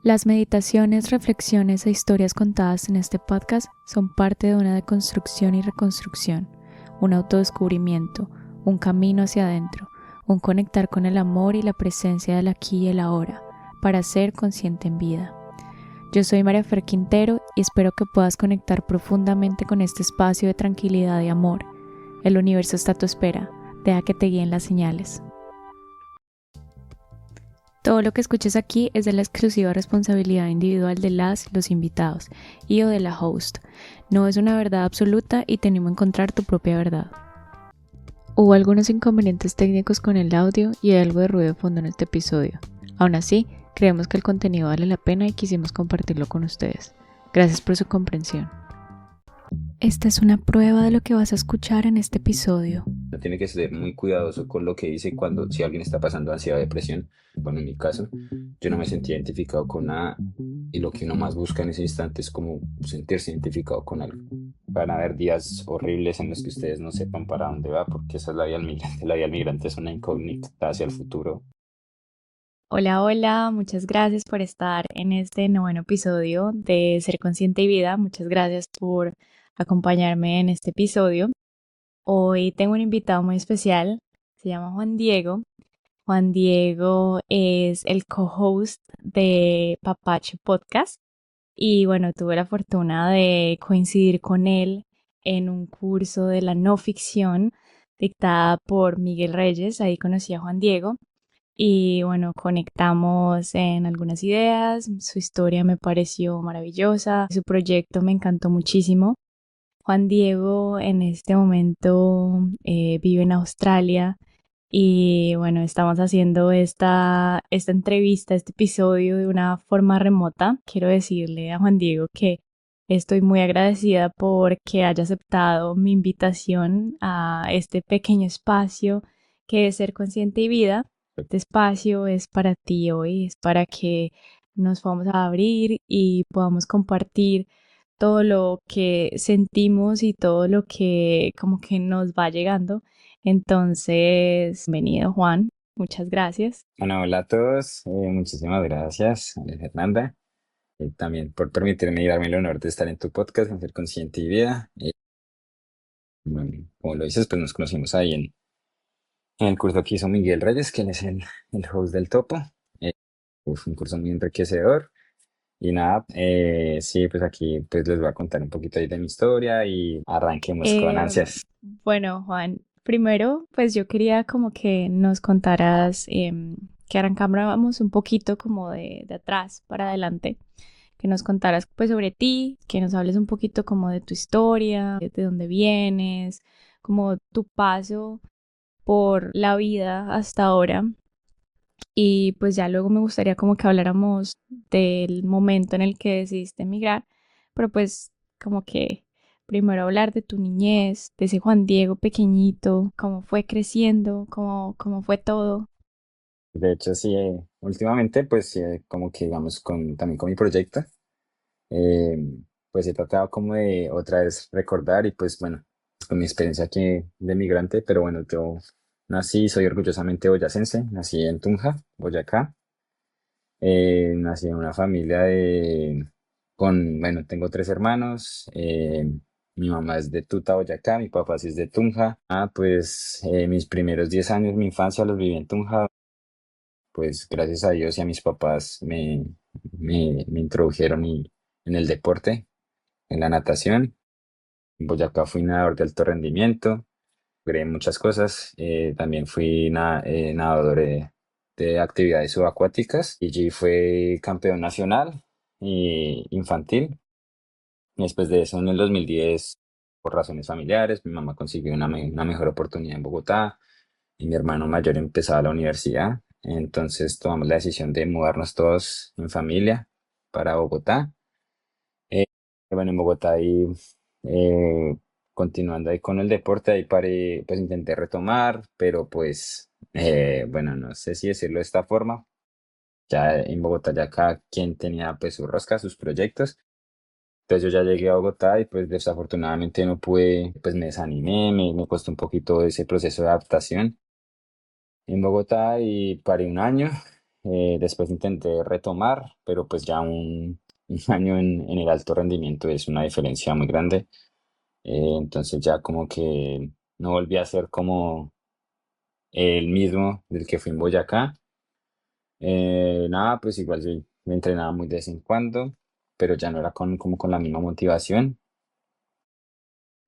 Las meditaciones, reflexiones e historias contadas en este podcast son parte de una deconstrucción y reconstrucción, un autodescubrimiento, un camino hacia adentro, un conectar con el amor y la presencia del aquí y el ahora, para ser consciente en vida. Yo soy María Fer Quintero y espero que puedas conectar profundamente con este espacio de tranquilidad y amor. El universo está a tu espera, deja que te guíen las señales. Todo lo que escuches aquí es de la exclusiva responsabilidad individual de los invitados y o de la host. No es una verdad absoluta y te animo a encontrar tu propia verdad. Hubo algunos inconvenientes técnicos con el audio y hay algo de ruido de fondo en este episodio. Aún así, creemos que el contenido vale la pena y quisimos compartirlo con ustedes. Gracias por su comprensión. Esta es una prueba de lo que vas a escuchar en este episodio. Tiene que ser muy cuidadoso con lo que dice si alguien está pasando ansiedad o depresión. Bueno, en mi caso, yo no me sentí identificado con nada y lo que uno más busca en ese instante es como sentirse identificado con algo. Van a haber días horribles en los que ustedes no sepan para dónde va, porque esa es la vida del migrante. La vida del migrante es una incógnita hacia el futuro. Hola, muchas gracias por estar en este noveno episodio de Ser Consciente y Vida. Muchas gracias por acompañarme en este episodio. Hoy tengo un invitado muy especial, se llama Juan Diego. Juan Diego es el co-host de Papacho Podcast y bueno, tuve la fortuna de coincidir con él en un curso de la no ficción dictada por Miguel Reyes. Ahí conocí a Juan Diego y bueno, conectamos en algunas ideas. Su historia me pareció maravillosa, su proyecto me encantó muchísimo. Juan Diego en este momento vive en Australia y bueno, estamos haciendo esta entrevista, este episodio de una forma remota. Quiero decirle a Juan Diego que estoy muy agradecida porque haya aceptado mi invitación a este pequeño espacio que es Ser Consciente y Vida. Este espacio es para ti hoy, es para que nos podamos abrir y podamos compartir todo lo que sentimos y todo lo que como que nos va llegando. Entonces, bienvenido Juan, muchas gracias. Bueno, hola a todos, muchísimas gracias, Fernanda, también por permitirme y darme el honor de estar en tu podcast, en Ser Consciente y Vida. Bueno, como lo dices, pues nos conocimos ahí en el curso que hizo Miguel Reyes, que él es el host del Topo. Fue un curso muy enriquecedor. Y nada, sí, pues aquí pues les voy a contar un poquito ahí de mi historia y arranquemos con Eh, ansias. bueno, Juan, primero, pues yo quería como que nos contaras, que arrancáramos un poquito como de atrás para adelante, que nos contaras pues sobre ti, que nos hables un poquito como de tu historia, de dónde vienes, como tu paso por la vida hasta ahora. Y pues ya luego me gustaría como que habláramos del momento en el que decidiste emigrar, pero pues como que primero hablar de tu niñez, de ese Juan Diego pequeñito, cómo fue creciendo, cómo fue todo. De hecho, sí, últimamente pues como que digamos también con mi proyecto, eh, pues he tratado como de otra vez recordar y pues bueno, con mi experiencia aquí de migrante, pero bueno, yo soy orgullosamente boyacense, nací en Tunja, Boyacá. Nací en una familia bueno, tengo tres hermanos. Mi mamá es de Tuta, Boyacá, mi papá sí es de Tunja. Pues mis primeros 10 años, mi infancia los viví en Tunja. Pues gracias a Dios y a mis papás me introdujeron en el deporte, en la natación. En Boyacá fui nadador de alto rendimiento, logré muchas cosas. También fui nadador de actividades subacuáticas y allí fue campeón nacional y infantil. Y después de eso, en el 2010, por razones familiares, mi mamá consiguió una mejor oportunidad en Bogotá y mi hermano mayor empezaba la universidad. Entonces tomamos la decisión de mudarnos todos en familia para Bogotá. Eh, bueno, en Bogotá ahí, eh, continuando ahí con el deporte, ahí paré, pues intenté retomar, pero pues, bueno, no sé si decirlo de esta forma. Ya en Bogotá ya cada quien tenía pues su rosca, sus proyectos. Entonces yo ya llegué a Bogotá y pues desafortunadamente no pude, pues me desanimé, me costó un poquito ese proceso de adaptación en Bogotá y paré un año Después intenté retomar, pero pues ya un año en el alto rendimiento es una diferencia muy grande. Entonces ya como que no volví a ser como el mismo del que fui en Boyacá. Nada, pues igual sí, me entrenaba muy de vez en cuando, pero ya no era como con la misma motivación.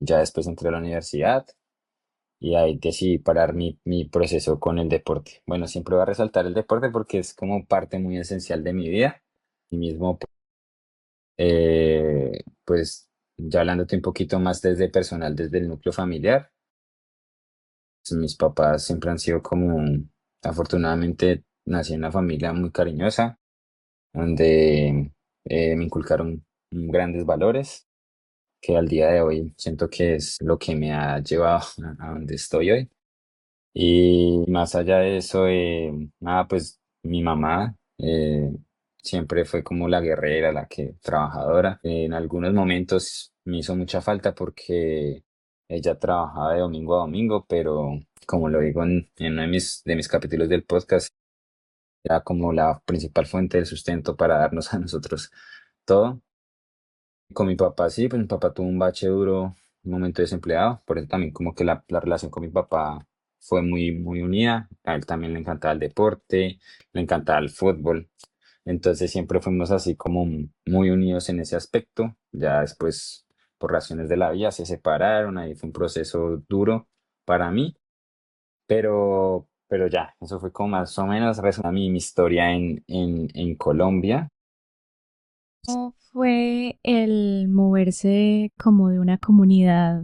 Ya después entré a la universidad y ahí decidí parar mi proceso con el deporte. Bueno, siempre voy a resaltar el deporte porque es como parte muy esencial de mi vida. Y mismo, pues ya hablándote un poquito más desde personal, desde el núcleo familiar, pues, mis papás siempre han sido como, afortunadamente, nací en una familia muy cariñosa, donde me inculcaron grandes valores que al día de hoy siento que es lo que me ha llevado a donde estoy hoy. Y más allá de eso, nada, pues mi mamá siempre fue como la guerrera, la que trabajadora. En algunos momentos me hizo mucha falta porque ella trabajaba de domingo a domingo, pero como lo digo en uno de mis capítulos del podcast, era como la principal fuente de sustento para darnos a nosotros todo. Con mi papá, sí, pues mi papá tuvo un bache duro, un momento desempleado, por eso también como que la relación con mi papá fue muy unida. A él también le encantaba el deporte, le encantaba el fútbol. Entonces siempre fuimos así como muy unidos en ese aspecto. Ya después, por razones de la vida, se separaron. Ahí fue un proceso duro para mí, pero ya, eso fue como más o menos resumir mi historia en Colombia. ¿Cómo fue el moverse como de una comunidad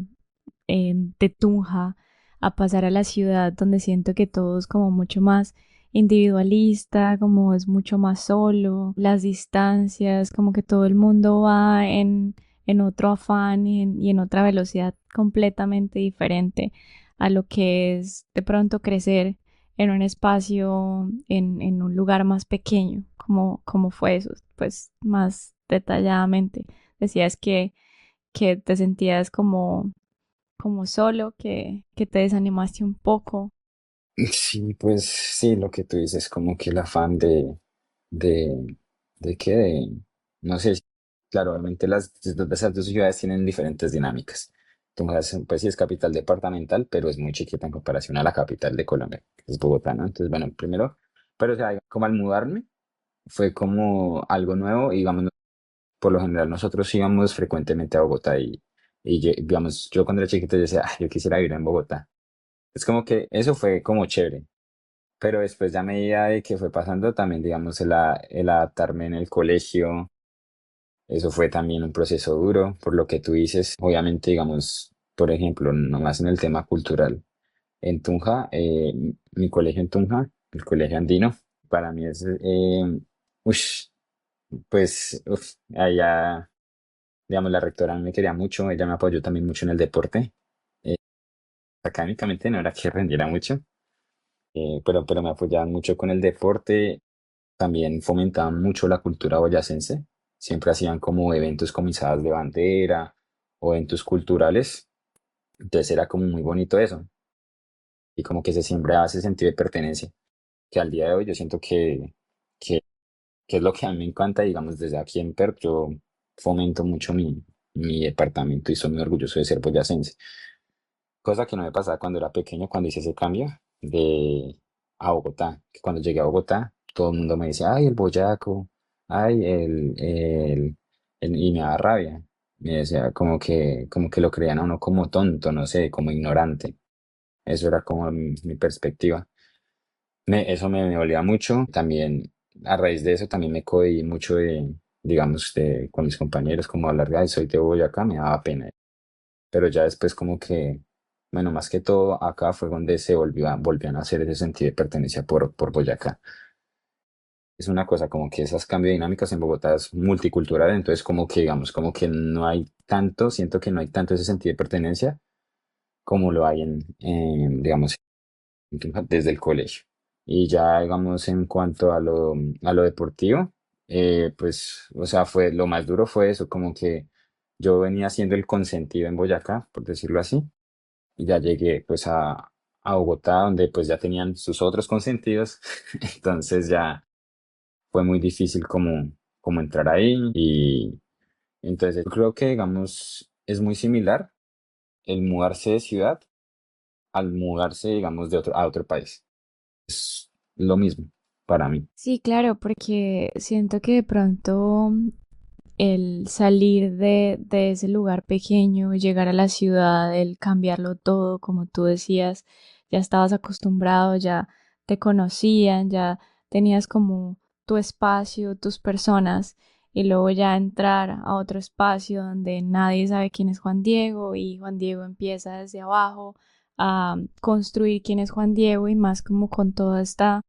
de Tunja a pasar a la ciudad donde siento que todo es como mucho más individualista, como es mucho más solo, las distancias, como que todo el mundo va en otro afán y en otra velocidad completamente diferente a lo que es de pronto crecer en un espacio, en un lugar más pequeño? ¿Cómo fue eso? Pues más detalladamente. Decías que te sentías como solo, que te desanimaste un poco. Sí, pues sí, lo que tú dices, como que el afán de, de qué, no sé, claro, obviamente esas dos ciudades tienen diferentes dinámicas. Entonces, pues sí es capital departamental, pero es muy chiquita en comparación a la capital de Colombia, que es Bogotá, ¿no? Entonces, bueno, primero, pero o sea, como al mudarme, fue como algo nuevo y digamos, por lo general nosotros íbamos frecuentemente a Bogotá digamos, yo cuando era chiquito yo decía, "Ah, yo quisiera vivir en Bogotá". Es como que eso fue como chévere, pero después ya a medida de que fue pasando también, digamos, el adaptarme en el colegio, eso fue también un proceso duro, por lo que tú dices, obviamente, digamos, por ejemplo, nomás en el tema cultural. En Tunja, mi colegio en Tunja, el colegio andino, para mí es, ush, pues, allá, digamos, la rectora me quería mucho, ella me apoyó también mucho en el deporte. Eh, Académicamente no era que rendiera mucho, pero me apoyaban mucho con el deporte. También fomentaban mucho la cultura boyacense. Siempre hacían como eventos como izadas de bandera o eventos culturales. Entonces era como muy bonito eso. Y como que se siembra ese sentido de pertenencia, que al día de hoy yo siento que, que es lo que a mí me encanta. Digamos, desde aquí en PERC yo fomento mucho mi departamento y soy muy orgulloso de ser boyacense. Cosa que no me pasaba cuando era pequeño, cuando hice ese cambio a Bogotá. Que cuando llegué a Bogotá, todo el mundo me decía, ay, el boyaco, ay, y me daba rabia. Me decía como que lo creían a uno como tonto, no sé, como ignorante. Eso era como mi perspectiva. Eso me dolía mucho. También, a raíz de eso, también me cohibí mucho digamos, con mis compañeros, como hablar, ay, soy de Boyacá, me daba pena. Pero ya después como que, bueno, más que todo acá fue donde volvían a hacer ese sentido de pertenencia por Boyacá. Es una cosa como que esas cambios de dinámicas en Bogotá es multicultural, entonces como que digamos, como que no hay tanto, siento que no hay tanto ese sentido de pertenencia como lo hay digamos, desde el colegio. Y ya, digamos, en cuanto a lo deportivo, pues, o sea, lo más duro fue eso, como que yo venía siendo el consentido en Boyacá, por decirlo así, y ya llegué pues a Bogotá, donde pues ya tenían sus otros consentidos, entonces ya fue muy difícil como entrar ahí y entonces yo creo que, digamos, es muy similar el mudarse de ciudad al mudarse, digamos, a otro país. Es lo mismo para mí. Sí, claro, porque siento que de pronto el salir de ese lugar pequeño, llegar a la ciudad, el cambiarlo todo, como tú decías, ya estabas acostumbrado, ya te conocían, ya tenías como tu espacio, tus personas, y luego ya entrar a otro espacio donde nadie sabe quién es Juan Diego y Juan Diego empieza desde abajo a construir quién es Juan Diego y más como con toda esta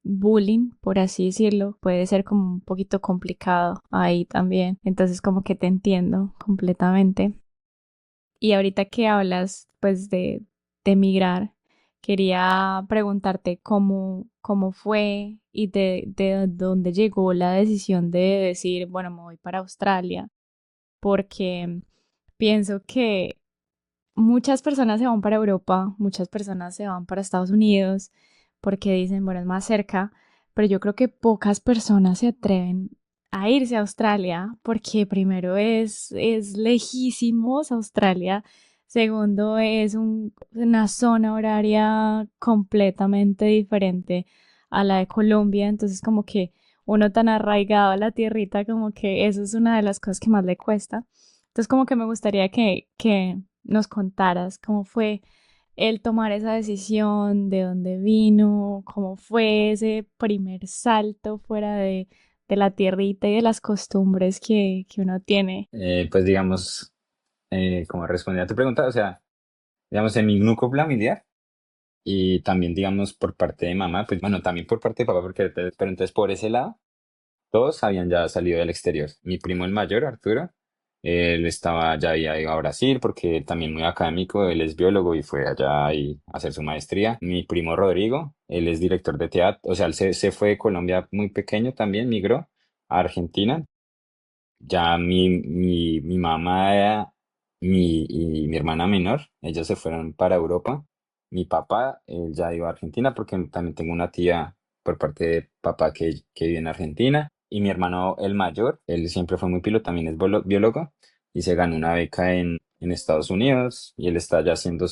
bullying, por así decirlo, puede ser como un poquito complicado ahí también. Entonces como que te entiendo completamente. Y ahorita que hablas pues de emigrar, quería preguntarte cómo fue y de dónde llegó la decisión de decir, bueno, me voy para Australia, porque pienso que muchas personas se van para Europa, muchas personas se van para Estados Unidos porque dicen, bueno, es más cerca, pero yo creo que pocas personas se atreven a irse a Australia porque primero es lejísimos Australia, segundo es una zona horaria completamente diferente a la de Colombia, entonces como que uno tan arraigado a la tierrita, como que eso es una de las cosas que más le cuesta. Entonces como que me gustaría que nos contaras cómo fue el tomar esa decisión, de dónde vino, cómo fue ese primer salto fuera de la tierrita y de las costumbres que uno tiene. Pues digamos, como responder a tu pregunta, o sea, digamos, en mi núcleo familiar y también, digamos, por parte de mamá, pues bueno, también por parte de papá, pero entonces por ese lado, todos habían ya salido del exterior. Mi primo el mayor, Arturo, él ya había ido a Brasil porque también muy académico, él es biólogo y fue allá a hacer su maestría. Mi primo Rodrigo, él es director de teatro, o sea, él se fue de Colombia muy pequeño también, migró a Argentina. Ya mi mamá y mi hermana menor, ellos se fueron para Europa. Mi papá, él ya iba a Argentina porque también tengo una tía por parte de papá que vive en Argentina. Y mi hermano, el mayor, él siempre fue muy piloto, también es biólogo y se ganó una beca en Estados Unidos y él está ya haciendo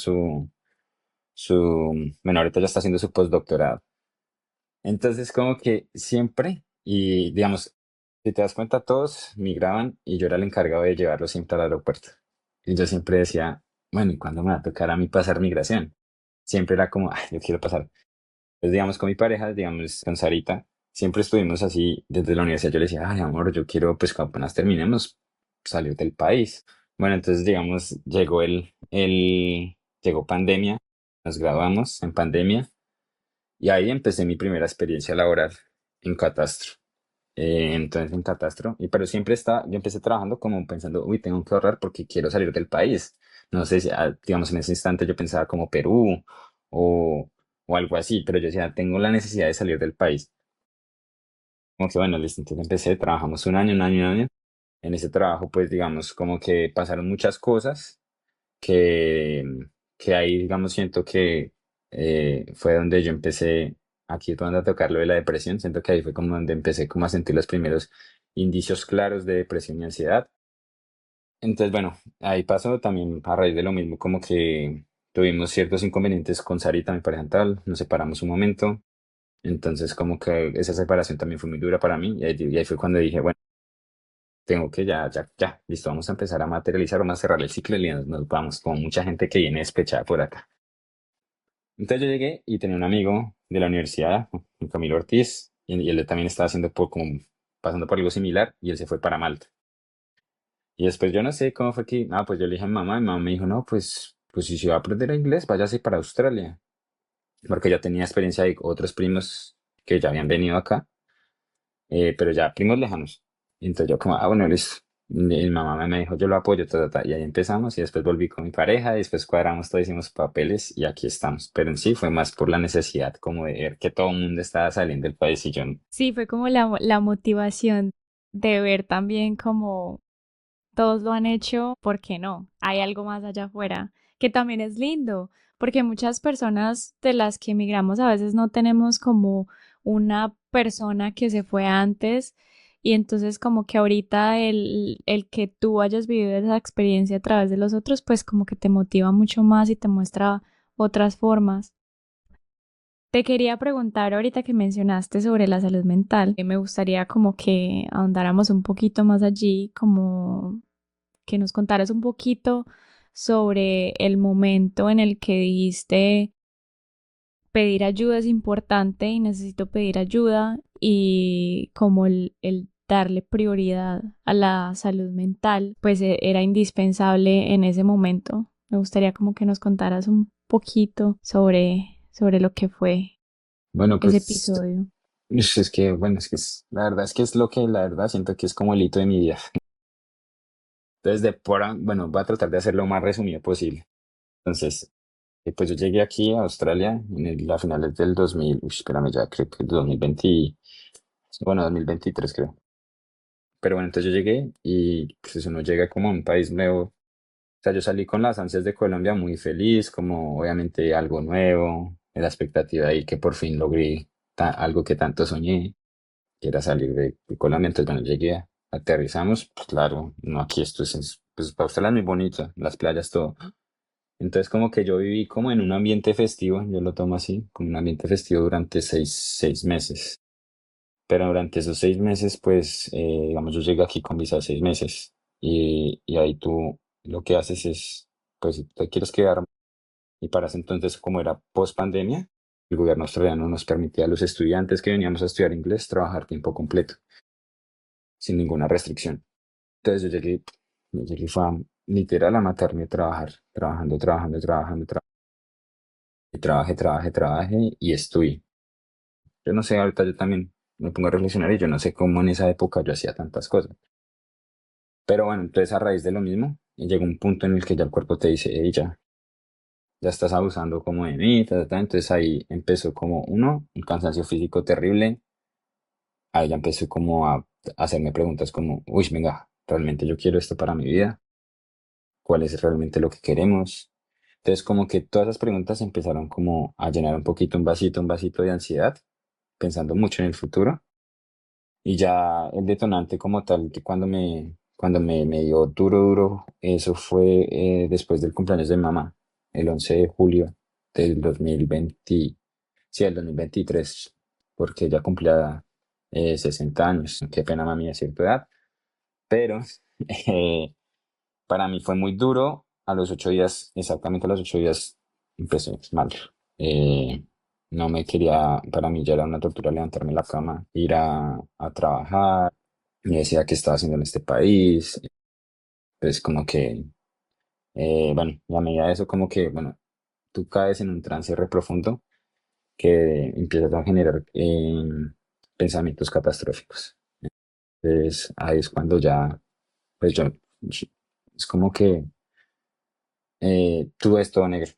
bueno, ahorita ya está haciendo su postdoctorado. Entonces, como que siempre, y digamos, si te das cuenta, todos migraban y yo era el encargado de llevarlos siempre al aeropuerto. Y yo siempre decía, bueno, ¿y cuándo me va a tocar a mí pasar migración? Siempre era como, ay, yo quiero pasar. Entonces, digamos, con mi pareja, digamos, con Sarita, siempre estuvimos así desde la universidad. Yo le decía, ay, amor, yo quiero, pues, cuando apenas terminemos, salir del país. Bueno, entonces, digamos, llegó pandemia, nos graduamos en pandemia y ahí empecé mi primera experiencia laboral en Catastro. Entonces en Catastro, pero yo empecé trabajando como pensando, uy, tengo que ahorrar porque quiero salir del país. No sé si, digamos, en ese instante yo pensaba como Perú o, o algo así, pero yo decía, tengo la necesidad de salir del país. Como que bueno, listo, entonces empecé, trabajamos un año, un año, un año. En ese trabajo, pues digamos, como que pasaron muchas cosas que, que ahí, digamos, siento que fue donde yo empecé, aquí es donde a tocar lo de la depresión, siento que ahí fue como donde empecé como a sentir los primeros indicios claros de depresión y ansiedad. Entonces, bueno, ahí pasó también a raíz de lo mismo, como que tuvimos ciertos inconvenientes con Sarita, mi pareja tal, nos separamos un momento, entonces como que esa separación también fue muy dura para mí y ahí fue cuando dije, bueno, tengo que ya, listo, vamos a empezar a materializar, vamos a cerrar el ciclo y nos vamos, como mucha gente que viene despechada por acá. Entonces yo llegué y tenía un amigo de la universidad, Camilo Ortiz, y él también estaba pasando por algo similar y él se fue para Malta. Y después yo no sé cómo fue que, pues yo le dije a mi mamá me dijo, no, pues si se va a aprender inglés, váyase para Australia. Porque ya tenía experiencia de otros primos que ya habían venido acá, pero ya primos lejanos. Y entonces yo como, bueno, listo. Y mi mamá me dijo, yo lo apoyo, y ahí empezamos y después volví con mi pareja y después cuadramos todo, hicimos papeles y aquí estamos. Pero en sí fue más por la necesidad como de ver que todo el mundo estaba saliendo del país y yo no. Sí, fue como la motivación de ver también como todos lo han hecho, ¿por qué no? Hay algo más allá afuera, que también es lindo, porque muchas personas de las que emigramos a veces no tenemos como una persona que se fue antes y entonces como que ahorita el que tú hayas vivido esa experiencia a través de los otros, pues como que te motiva mucho más y te muestra otras formas. Te quería preguntar ahorita que mencionaste sobre la salud mental, me gustaría como que ahondáramos un poquito más allí, como que nos contaras un poquito sobre el momento en el que dijiste pedir ayuda es importante y necesito pedir ayuda y como el darle prioridad a la salud mental, pues era indispensable en ese momento. Me gustaría como que nos contaras un poquito sobre lo que fue Bueno, ese pues episodio. es que, bueno, la verdad es que es lo que la verdad siento que es como el hito de mi vida. Entonces, bueno, voy a tratar de hacerlo lo más resumido posible. Entonces, pues yo llegué aquí a Australia a finales del 2000, espérame ya, creo que el 2020, bueno, 2023 creo. Pero bueno, entonces yo llegué y pues uno llega como a un país nuevo. O sea, yo salí con las ansias de Colombia muy feliz, como obviamente algo nuevo, la expectativa ahí que por fin logré algo que tanto soñé, que era salir de Colombia. Entonces, bueno, llegué, aterrizamos, pues claro, no, aquí esto pues para Australia es muy bonito, las playas, todo. Entonces como que yo viví como en un ambiente festivo, yo lo tomo así, como un ambiente festivo durante seis meses. Pero durante esos 6 meses, pues, digamos, yo llegué aquí con visa de 6 meses y ahí tú lo que haces es, pues, si te quieres quedar, y para ese entonces, como era post pandemia, el gobierno australiano nos permitía a los estudiantes que veníamos a estudiar inglés trabajar tiempo completo, sin ninguna restricción. Entonces yo llegué fue literal a matarme a trabajar, trabajando, trabajando, trabajando, y trabajé y estuve. Yo no sé, ahorita yo también me pongo a reflexionar y yo no sé cómo en esa época yo hacía tantas cosas. Pero bueno, entonces a raíz de lo mismo, llega un punto en el que ya el cuerpo te dice, "Ey, ya estás abusando como de mí, ta, ta, ta". Entonces ahí empezó como un cansancio físico terrible. Ahí ya empecé como a hacerme preguntas como, uy, venga, ¿realmente yo quiero esto para mi vida? ¿Cuál es realmente lo que queremos? Entonces como que todas esas preguntas empezaron como a llenar un vasito de ansiedad, pensando mucho en el futuro. Y ya el detonante como tal, que cuando me dio duro, duro, eso fue después del cumpleaños de mi mamá, el 11 de julio del 2020, sí, el 2023, porque ella cumplía 60 años. Qué pena mami a cierta edad, pero eh, para mí fue muy duro. A los 8 días, exactamente a los 8 días, empecé mal. Eh, no me quería, para mí ya era una tortura levantarme de la cama, ir a trabajar. Me decía que estaba haciendo en este país. Pues como que, bueno, y a medida de eso, como que, bueno, tú caes en un trance re profundo que empiezas a generar pensamientos catastróficos. Entonces ahí es cuando ya, pues es como que tú ves todo negro.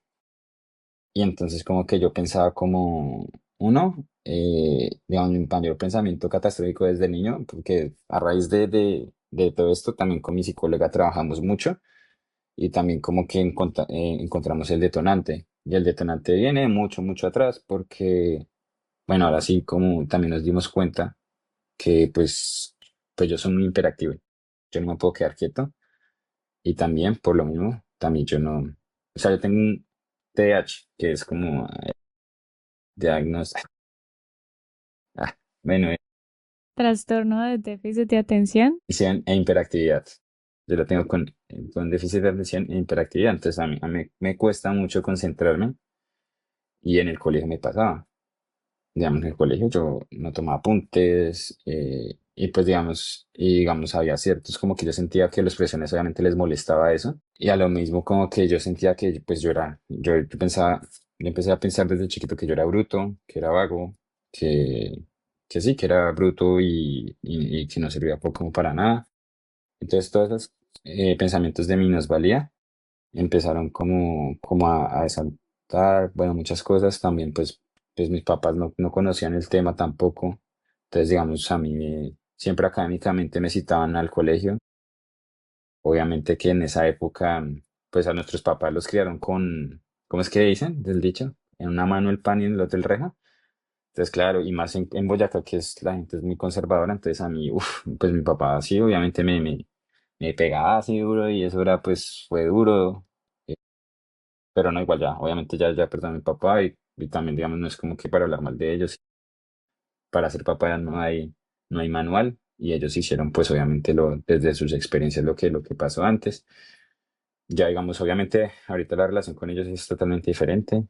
Y entonces como que yo pensaba como, digamos, mi mayor pensamiento catastrófico desde niño, porque a raíz de todo esto también con mi psicóloga trabajamos mucho y también como que encontramos el detonante. Y el detonante viene mucho, mucho atrás porque, bueno, ahora sí como también nos dimos cuenta que pues yo soy muy hiperactivo. Yo no me puedo quedar quieto y también por lo mismo, también yo no, o sea, yo tengo un TDAH, que es como diagnóstico. Bueno, Trastorno de déficit de atención. atención e hiperactividad. Yo lo tengo con déficit de atención e hiperactividad, entonces a mí me cuesta mucho concentrarme y en el colegio me pasaba. Digamos, en el colegio yo no tomaba apuntes y pues digamos, había ciertos como que yo sentía que los profesores obviamente les molestaba eso y a lo mismo como que yo sentía que pues yo pensaba, yo empecé a pensar desde chiquito que yo era bruto, que era vago, que, que sí, que era bruto y que no servía como para nada. Entonces todos esos pensamientos de minusvalía empezaron como a desaltar, bueno, muchas cosas también, pues mis papás no conocían el tema tampoco, entonces digamos, a mí siempre académicamente me citaban al colegio, obviamente que en esa época, pues a nuestros papás los criaron ¿cómo es que dicen del dicho? En una mano el pan y en el otro el reja, Entonces, claro, y más en Boyacá, que es, la gente es muy conservadora, entonces a mí, pues mi papá sí, obviamente me pegaba así duro y eso era, pues, fue duro, eh, pero no, igual ya, obviamente ya perdí a mi papá y también, digamos, no es como que para hablar mal de ellos, para ser papá ya no hay manual y ellos hicieron, pues, obviamente, desde sus experiencias lo que pasó antes. Ya, digamos, obviamente, ahorita la relación con ellos es totalmente diferente,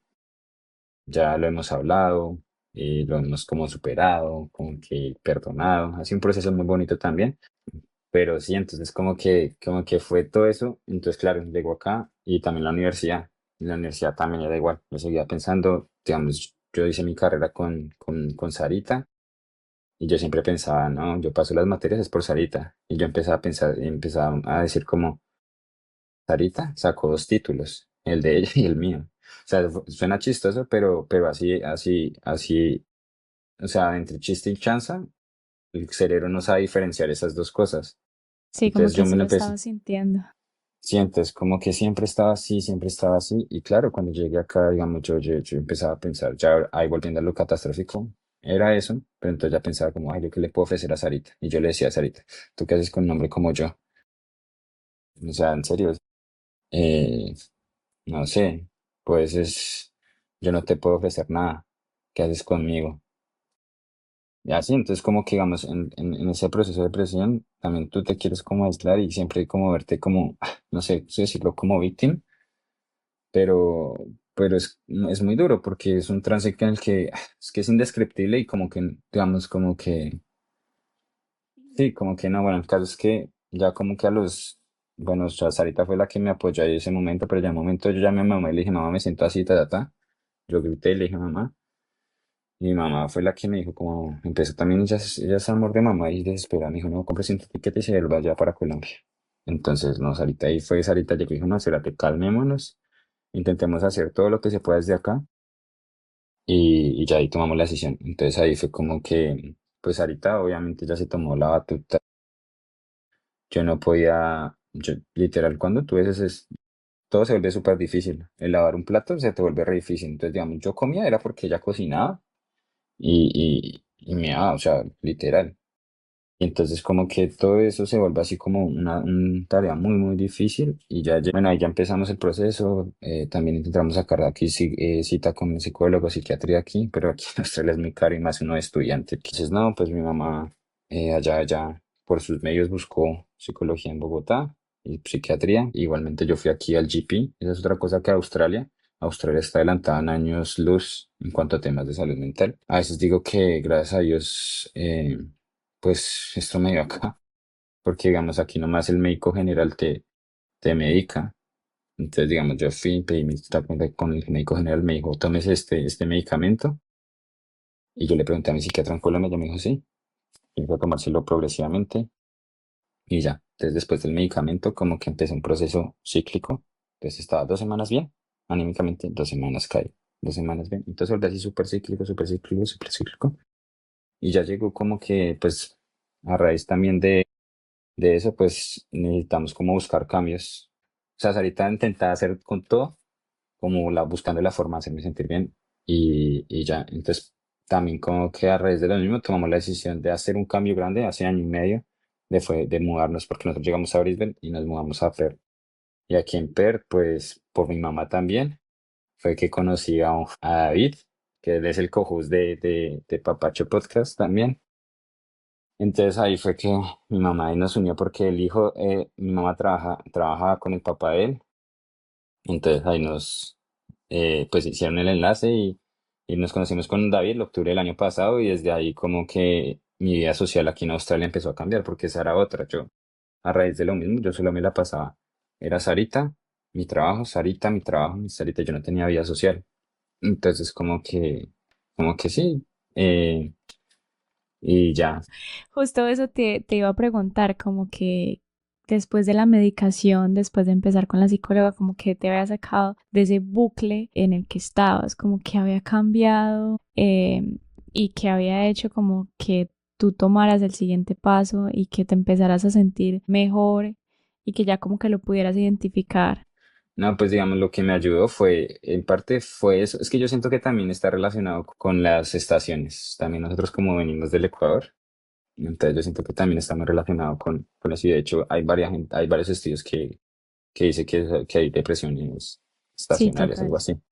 ya lo hemos hablado, lo hemos como superado, como que perdonado, ha sido un proceso muy bonito también, pero sí, entonces como que fue todo eso, entonces claro, llegó acá y también la universidad también era igual, yo seguía pensando, digamos, yo hice mi carrera con Sarita y yo siempre pensaba, no, yo paso las materias es por Sarita, y yo empezaba a pensar, empezaba a decir como, Sarita sacó dos títulos, el de ella y el mío. O sea, suena chistoso, pero así, o sea, entre chiste y chanza, el cerebro no sabe diferenciar esas dos cosas. Sí, como Entonces que yo me así lo lo empecé, estaba sintiendo. sientes como que siempre estaba así. Y claro, cuando llegué acá, digamos, yo empezaba a pensar, ya ahí volviendo a lo catastrófico, era eso, pero entonces ya pensaba como, ay, ¿yo qué le puedo ofrecer a Sarita? Y yo le decía a Sarita, ¿tú qué haces con un hombre como yo? O sea, en serio, eh, no sé, pues yo no te puedo ofrecer nada. ¿Qué haces conmigo? Y así, entonces como que digamos, en ese proceso de presión, también tú te quieres como aislar y siempre como verte como, no sé decirlo como víctima, pero, pero es muy duro porque es un trance en el que es que es indescriptible y como que, digamos, como que, sí, como que no, bueno, el caso es que ya como que bueno, o sea, Sarita fue la que me apoyó en ese momento, pero ya en un momento yo llamé a mi mamá y le dije, mamá, me siento así, yo grité y le dije, mamá. Y mi mamá fue la que me dijo, como empezó también, ella es amor de mamá y desesperada. Me dijo, no, compres un tiquete y se vuelva ya para Colombia. Entonces, no, Sarita ahí fue, Sarita llegó y dijo, no, espérate, calmémonos, intentemos hacer todo lo que se pueda desde acá y ya ahí tomamos la decisión. Entonces ahí fue como que, pues Sarita obviamente ya se tomó la batuta. Yo no podía, yo, literal, cuando tú ves todo se vuelve súper difícil. El lavar un plato se te vuelve re difícil. Entonces, digamos, yo comía era porque ella cocinaba y me daba, o sea, literal. Y entonces como que todo eso se vuelve así como una tarea muy difícil y bueno, ahí ya empezamos el proceso, también intentamos sacar de aquí cita con un psicólogo, psiquiatría aquí, pero aquí en Australia es muy caro y más uno es estudiante. Entonces no, pues mi mamá allá por sus medios buscó psicología en Bogotá y psiquiatría. Igualmente yo fui aquí al GP, esa es otra cosa que Australia está adelantada en años luz en cuanto a temas de salud mental. A veces digo que gracias a Dios pues esto me dio acá, porque digamos aquí nomás el médico general te medica. Entonces, digamos, yo fui, pedí mi cita con el médico general, me dijo, tomes este medicamento. Y yo le pregunté a mi psiquiatra en Colombia, ella me dijo, sí, y fue a tomárselo progresivamente y ya. Entonces, después del medicamento, como que empecé un proceso cíclico. Entonces, estaba 2 semanas bien, anímicamente, 2 semanas caí, 2 semanas bien. Entonces, volví así súper cíclico, súper cíclico, súper cíclico. Y ya llegó como que, pues, a raíz también de eso, pues necesitamos como buscar cambios. O sea, ahorita intentaba hacer con todo, como buscando la forma de hacerme sentir bien y ya. Entonces, también como que a raíz de lo mismo tomamos la decisión de hacer un cambio grande hace año y medio, de mudarnos, porque nosotros llegamos a Brisbane y nos mudamos a Perth. Y aquí en Perth, pues por mi mamá también, fue que conocí a David, que él es el co-host de Papacho Podcast también. Entonces ahí fue que mi mamá ahí nos unió porque mi mamá trabajaba con el papá de él, entonces ahí pues hicieron el enlace y nos conocimos con David en octubre del año pasado y desde ahí como que mi vida social aquí en Australia empezó a cambiar porque esa era otra, yo a raíz de lo mismo, yo solo me la pasaba, era Sarita, mi trabajo, mi Sarita, yo no tenía vida social, entonces como que sí, eh, y ya. Justo eso te iba a preguntar, como que después de la medicación, después de empezar con la psicóloga, como que te había sacado de ese bucle en el que estabas, como que había cambiado y que había hecho como que tú tomaras el siguiente paso y que te empezaras a sentir mejor y que ya como que lo pudieras identificar. No, pues digamos, lo que me ayudó fue, en parte fue eso. Es que yo siento que también está relacionado con las estaciones. También nosotros como venimos del Ecuador, entonces yo siento que también está muy relacionado con eso. Y de hecho hay varios estudios que dice que hay depresiones Sí, estacionales, algo total. así.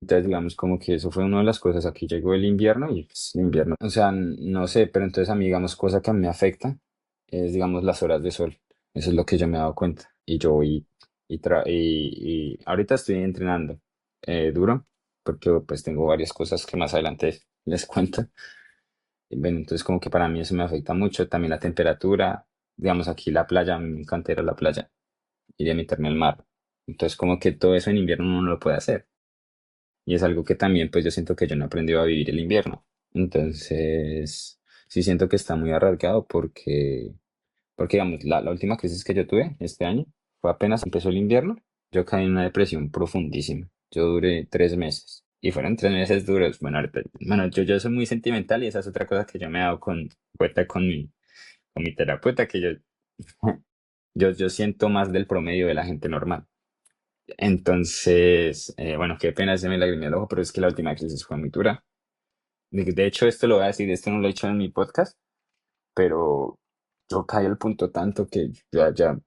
Entonces, digamos, como que eso fue una de las cosas. Aquí llegó el invierno y pues, el invierno, o sea, no sé, pero entonces a mí, digamos, cosa que me afecta es, digamos, las horas de sol. Eso es lo que yo me he dado cuenta. Y yo voy y ahorita estoy entrenando duro porque pues tengo varias cosas que más adelante les cuento. Y bueno, entonces como que para mí eso me afecta mucho. También la temperatura, digamos, aquí la playa, a mí me encanta ir a la playa y de meterme al mar. Entonces como que todo eso en invierno uno no lo puede hacer. Y es algo que también, pues yo siento que yo no he aprendido a vivir el invierno. Entonces, sí siento que está muy arraigado porque digamos, la última crisis que yo tuve este año fue apenas empezó el invierno, yo caí en una depresión profundísima. Yo duré 3 meses y fueron 3 meses duros. Bueno, bueno, yo soy muy sentimental y esa es otra cosa que yo me he dado cuenta con mi terapeuta, que yo siento más del promedio de la gente normal. Entonces, bueno, qué pena se me lagrimó el ojo, pero es que la última crisis fue muy dura. De hecho, esto lo voy a decir, esto no lo he hecho en mi podcast, pero yo caí al punto tanto que yo ya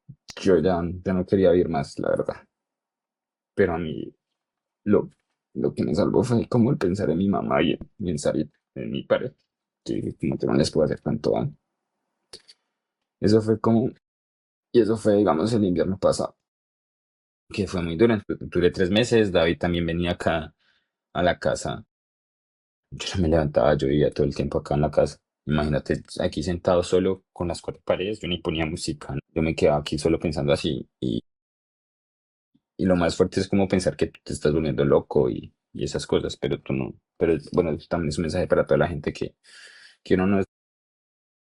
no quería vivir más, la verdad. Pero a mí lo, lo que me salvó fue como el pensar en mi mamá y en salir en mi pareja. Que como que no les puedo hacer tanto daño. Eso fue como, y eso fue, digamos, el invierno pasado, que fue muy duro. Duré 3 meses, David también venía acá a la casa. Yo no me levantaba, yo vivía todo el tiempo acá en la casa. Imagínate, aquí sentado solo con las cuatro paredes, yo ni ponía música, ¿no? Yo me quedaba aquí solo pensando así. Y lo más fuerte es como pensar que tú te estás volviendo loco y esas cosas, pero tú no. Pero bueno, también es un mensaje para toda la gente que uno no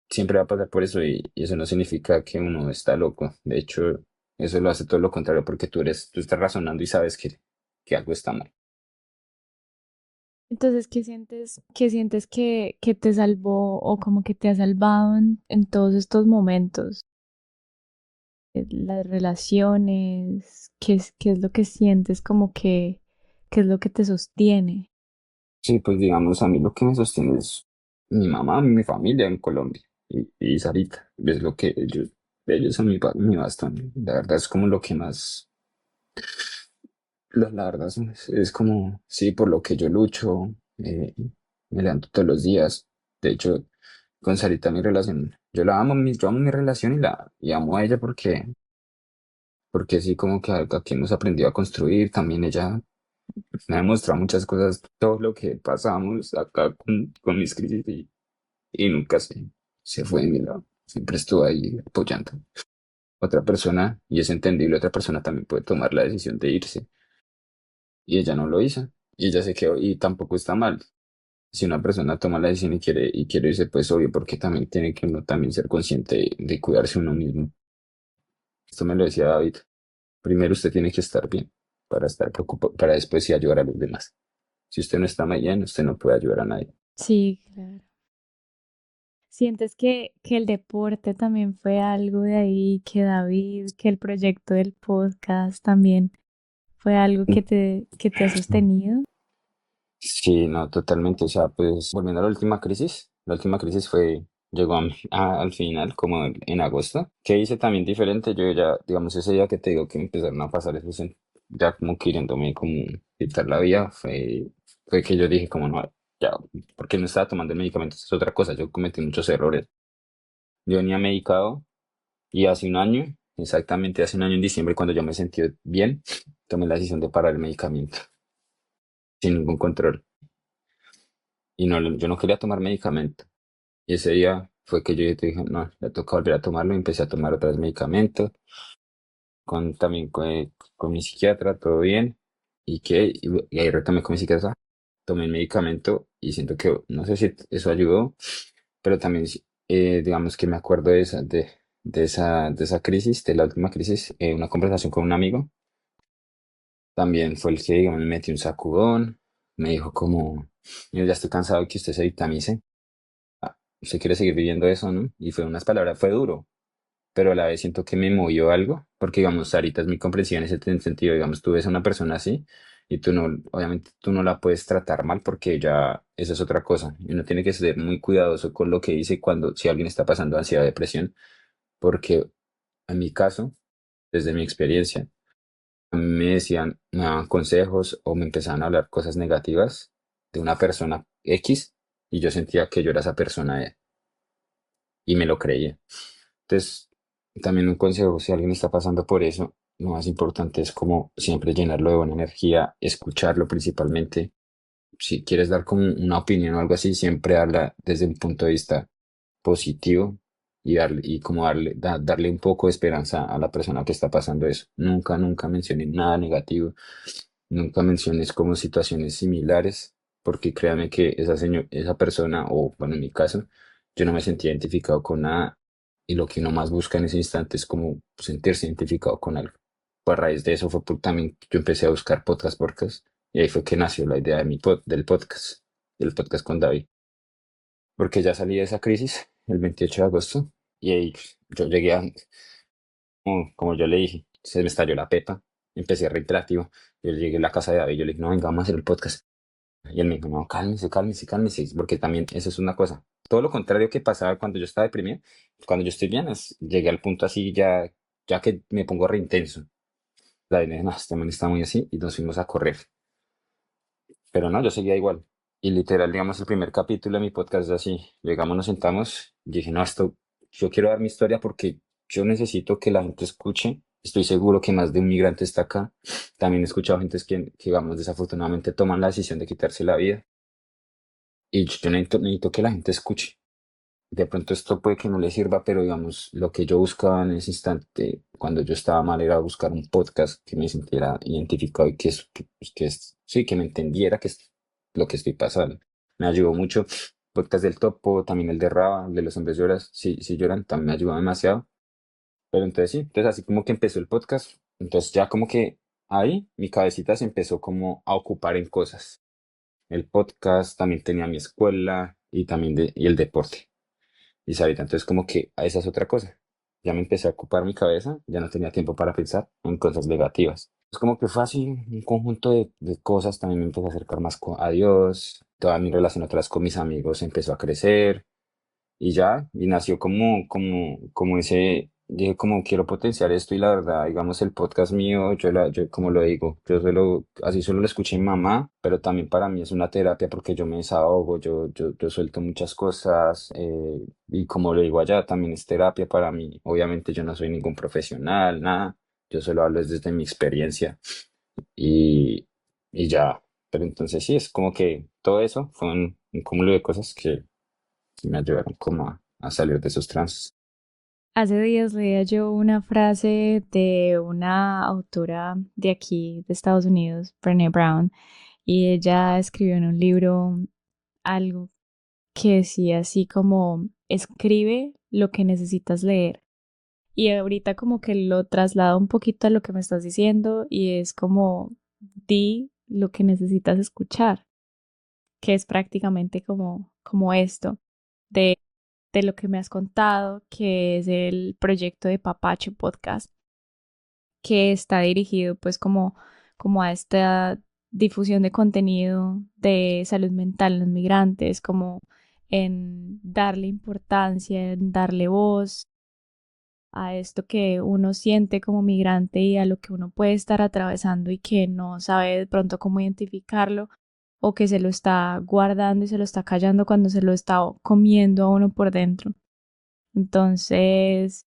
siempre va a pasar por eso y eso no significa que uno está loco. De hecho, eso lo hace todo lo contrario porque tú estás razonando y sabes que algo está mal. Entonces, qué sientes que te salvó o como que te ha salvado en todos estos momentos? Las relaciones, qué es lo que sientes como que, qué es lo que te sostiene. Sí, pues digamos, a mí lo que me sostiene es mi mamá, mi familia en Colombia y Sarita. Es lo que ellos son mi bastón. La verdad es como lo que más, la verdad es como, sí, por lo que yo lucho, me levanto todos los días. De hecho, con Sarita mi relación, yo amo mi relación y amo a ella porque sí, como que aquí hemos aprendido a construir. También ella me ha demostrado muchas cosas, todo lo que pasamos acá con mis crisis y nunca se fue de mi lado. Siempre estuvo ahí apoyando. Otra persona, y es entendible, otra persona también puede tomar la decisión de irse. Y ella no lo hizo. Y ella se quedó, y tampoco está mal. Si una persona toma la decisión y quiere irse, pues obvio, porque también tiene que uno también ser consciente de cuidarse uno mismo. Esto me lo decía David. Primero usted tiene que estar bien para estar preocupado, para después sí ayudar a los demás. Si usted no está bien, usted no puede ayudar a nadie. Sí, claro. ¿Sientes que el deporte también fue algo de ahí, que David, que el proyecto del podcast también fue algo que te ha sostenido? Sí, no, totalmente. O sea, pues volviendo a la última crisis llegó al final, como en agosto. ¿Qué hice también diferente? Yo ya, digamos, ese día que te digo que me empezaron a pasar eso, ya como queriéndome como quitar la vida, fue que yo dije como no, ya, porque no estaba tomando el medicamento, eso es otra cosa, yo cometí muchos errores. Yo venía medicado y hace un año, exactamente hace un año en diciembre, cuando yo me sentí bien, tomé la decisión de parar el medicamento sin ningún control. Y no, yo no quería tomar medicamento. Y ese día fue que yo dije, no, le toca volver a tomarlo y empecé a tomar otra vez medicamento, también con mi psiquiatra, todo bien. Y ahí retomé con mi psiquiatra, tomé el medicamento y siento que, no sé si eso ayudó, pero también, digamos que me acuerdo de esa crisis, de la última crisis, una conversación con un amigo, también fue el que, digamos, me metió un sacudón, me dijo como, yo ya estoy cansado de que usted se vitamice. Usted quiere seguir viviendo eso, ¿no? Y fue unas palabras, fue duro, pero a la vez siento que me movió algo, porque digamos, ahorita es muy comprensiva en ese sentido, digamos, tú ves a una persona así y tú no, obviamente tú no la puedes tratar mal porque ya eso es otra cosa. Y uno tiene que ser muy cuidadoso con lo que dice cuando, si alguien está pasando ansiedad o depresión, porque en mi caso, desde mi experiencia, a mí me decían, me daban consejos o me empezaban a hablar cosas negativas de una persona X y yo sentía que yo era esa persona y me lo creía. Entonces, también un consejo, si alguien está pasando por eso, lo más importante es como siempre llenarlo de buena energía, escucharlo principalmente. Si quieres dar como una opinión o algo así, siempre habla desde un punto de vista positivo y darle, y como darle un poco de esperanza a la persona que está pasando eso. Nunca, nunca menciones nada negativo, nunca menciones como situaciones similares, porque créame que esa persona, o bueno, en mi caso, yo no me sentí identificado con nada y lo que uno más busca en ese instante es como sentirse identificado con algo. Pues a raíz de eso fue también que yo empecé a buscar podcast, y ahí fue que nació la idea de del podcast con David, porque ya salí de esa crisis el 28 de agosto y ahí yo llegué a, como yo le dije, se me estalló la pepa, empecé reiterativo, yo llegué a la casa de David, yo le dije, no, venga, vamos a hacer el podcast. Y él me dijo, no, cálmese, cálmese, cálmese, porque también eso es una cosa. Todo lo contrario que pasaba cuando yo estaba deprimido, cuando yo estoy bien, llegué al punto así ya, ya que me pongo re intenso. La dije, no, este man está muy así y nos fuimos a correr. Pero no, yo seguía igual. Y literal, digamos, el primer capítulo de mi podcast es así. Llegamos, nos sentamos y dije, no, esto, yo quiero dar mi historia porque yo necesito que la gente escuche. Estoy seguro que más de un migrante está acá. También he escuchado gente que, digamos, desafortunadamente toman la decisión de quitarse la vida. Y yo necesito que la gente escuche. De pronto esto puede que no le sirva, pero digamos, lo que yo buscaba en ese instante, cuando yo estaba mal, era buscar un podcast que me sintiera identificado y sí, que me entendiera que es lo que estoy pasando. Me ayudó mucho. Podcast del Topo, también el de Raba, el de los hombres lloras, sí, sí lloran, también me ayudó demasiado. Pero entonces sí, entonces así como que empezó el podcast, entonces ya como que ahí mi cabecita se empezó como a ocupar en cosas. El podcast, también tenía mi escuela y también y el deporte. Y ahorita entonces como que esa es otra cosa. Ya me empecé a ocupar mi cabeza, ya no tenía tiempo para pensar en cosas negativas. Es como que fue así un conjunto de cosas, también me empecé a acercar más a Dios, toda mi relación otra vez con mis amigos empezó a crecer, y ya, y nació como ese, dije como quiero potenciar esto y la verdad, digamos el podcast mío, yo como lo digo, así solo lo escuché mi mamá, pero también para mí es una terapia porque yo me desahogo, yo suelto muchas cosas, y como lo digo allá, también es terapia para mí. Obviamente yo no soy ningún profesional, nada, yo solo hablo desde mi experiencia y, y ya, pero entonces sí, es como que todo eso fue un cúmulo de cosas que me ayudaron como a salir de esos trances. Hace días leía yo una frase de una autora de aquí, de Estados Unidos, Brené Brown, y ella escribió en un libro algo que decía así como, escribe lo que necesitas leer. Y ahorita como que lo traslado un poquito a lo que me estás diciendo y es como, di lo que necesitas escuchar, que es prácticamente como esto, de, de lo que me has contado, que es el proyecto de Papacho Podcast, que está dirigido pues como a esta difusión de contenido de salud mental en los migrantes, como en darle importancia, en darle voz a esto que uno siente como migrante y a lo que uno puede estar atravesando y que no sabe de pronto cómo identificarlo o que se lo está guardando y se lo está callando cuando se lo está comiendo a uno por dentro. Entonces,